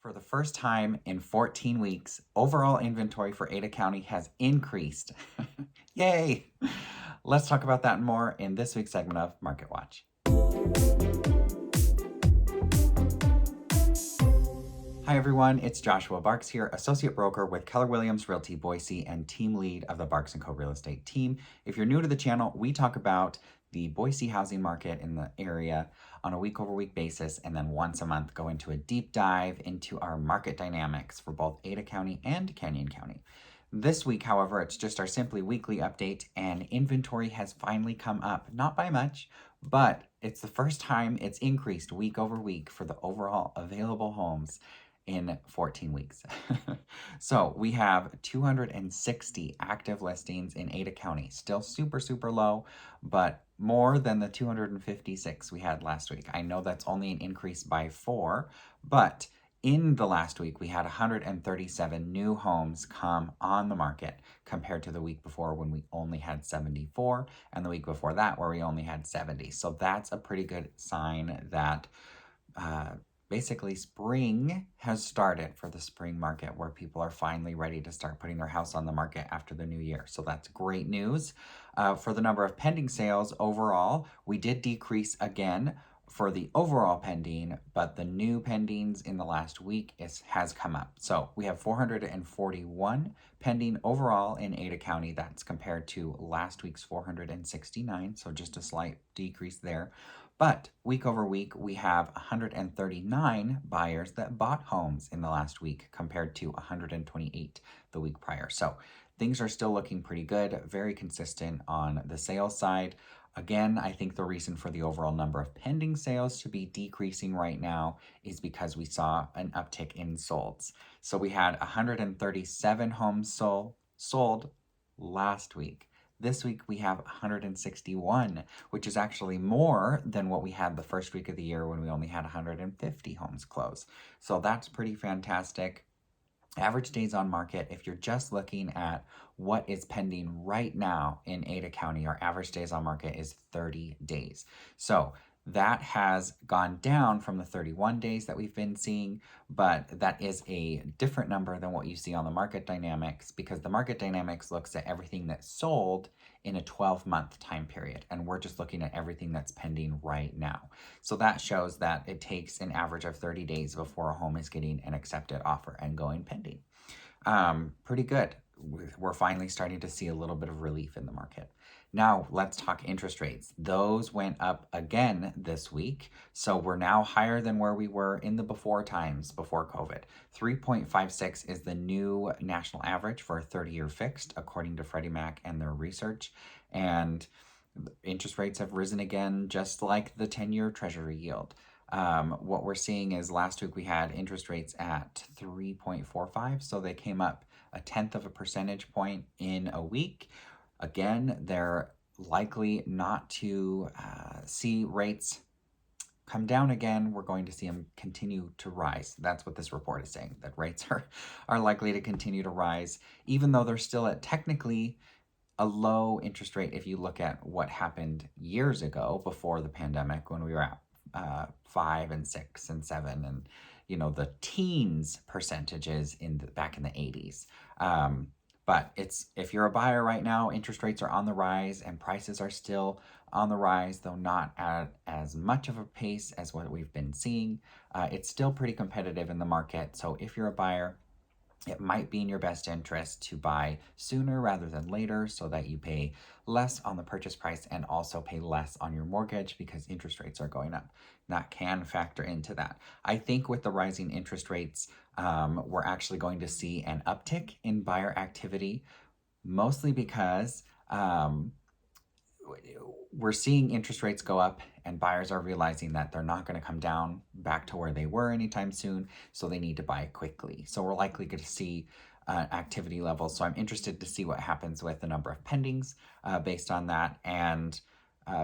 For the first time in 14 weeks, overall inventory for Ada County has increased. Yay! Let's talk about that and more in this week's segment of Market Watch. Hi everyone, it's Joshua Barks here, Associate Broker with Keller Williams Realty Boise and Team Lead of the Barks & Co. Real Estate Team. If you're new to the channel, we talk about the Boise housing market in the area on a week-over-week basis, and then once a month go into a deep dive into our market dynamics for both Ada County and Canyon County. This week, however, it's just our Simply Weekly update, and inventory has finally come up, not by much, but it's the first time it's increased week over week for the overall available homes in 14 weeks. So we have 260 active listings in Ada County, still super low, but more than the 256 we had last week. I know that's only an increase by 4, but in the last week, we had 137 new homes come on the market compared to the week before when we only had 74, and the week before that where we only had 70. So that's a pretty good sign that basically spring has started for the spring market, where people are finally ready to start putting their house on the market after the new year. So that's great news. For the number of pending sales overall, we did decrease again for the overall pending, but the new pendings in the last week has come up. So we have 441 pending overall in Ada County. That's compared to last week's 469, so just a slight decrease there. But week over week, we have 139 buyers that bought homes in the last week compared to 128 the week prior. So things are still looking pretty good, very consistent on the sales side. Again, I think the reason for the overall number of pending sales to be decreasing right now is because we saw an uptick in solds. So we had 137 homes sold last week. This week we have 161, which is actually more than what we had the first week of the year when we only had 150 homes close. So that's pretty fantastic. Average days on market, if you're just looking at what is pending right now in Ada County, our average days on market is 30 days. So that has gone down from the 31 days that we've been seeing, but that is a different number than what you see on the market dynamics, because the market dynamics looks at everything that's sold in a 12-month time period, and we're just looking at everything that's pending right now. So that shows that it takes an average of 30 days before a home is getting an accepted offer and going pending. Pretty good. We're finally starting to see a little bit of relief in the market. Now let's talk interest rates. Those went up again this week. So we're now higher than where we were in the before times, before COVID. 3.56 is the new national average for a 30-year fixed, according to Freddie Mac and their research. And interest rates have risen again, just like the 10-year Treasury yield. What we're seeing is last week we had interest rates at 3.45, so they came up 1/10 of a percentage point in a week. Again, they're likely not to see rates come down again. We're going to see them continue to rise. That's what this report is saying, that rates are likely to continue to rise, even though they're still at technically a low interest rate if you look at what happened years ago before the pandemic, when we were at 5 and 6 and 7 and the teens percentages back in the 80s. But if you're a buyer right now, interest rates are on the rise and prices are still on the rise, though not at as much of a pace as what we've been seeing. It's still pretty competitive in the market. So if you're a buyer, it might be in your best interest to buy sooner rather than later, so that you pay less on the purchase price and also pay less on your mortgage, because interest rates are going up. That can factor into that. I think with the rising interest rates, we're actually going to see an uptick in buyer activity, mostly because we're seeing interest rates go up and buyers are realizing that they're not going to come down back to where they were anytime soon, so they need to buy quickly. So we're likely going to see activity levels. So I'm interested to see what happens with the number of pendings based on that. And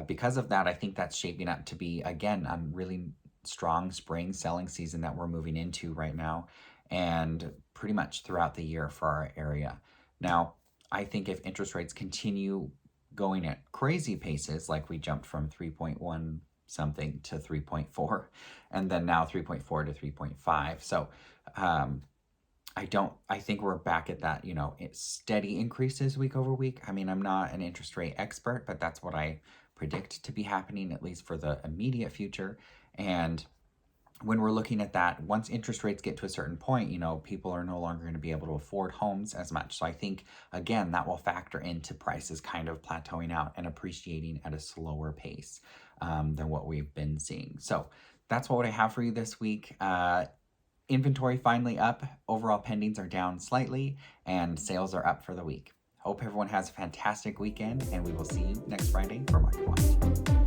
because of that, I think that's shaping up to be, again, a really strong spring selling season that we're moving into right now, and pretty much throughout the year for our area. Now, I think if interest rates continue going at crazy paces, like we jumped from 3.1 something to 3.4, and then now 3.4 to 3.5. So I think we're back at that, steady increases week over week. I mean, I'm not an interest rate expert, but that's what I predict to be happening, at least for the immediate future. And when we're looking at that, once interest rates get to a certain point, people are no longer going to be able to afford homes as much. So I think, again, that will factor into prices kind of plateauing out and appreciating at a slower pace than what we've been seeing. So that's what I have for you this week. Inventory finally up, overall pendings are down slightly, and sales are up for the week. Hope everyone has a fantastic weekend, and we will see you next Friday for Market Watch.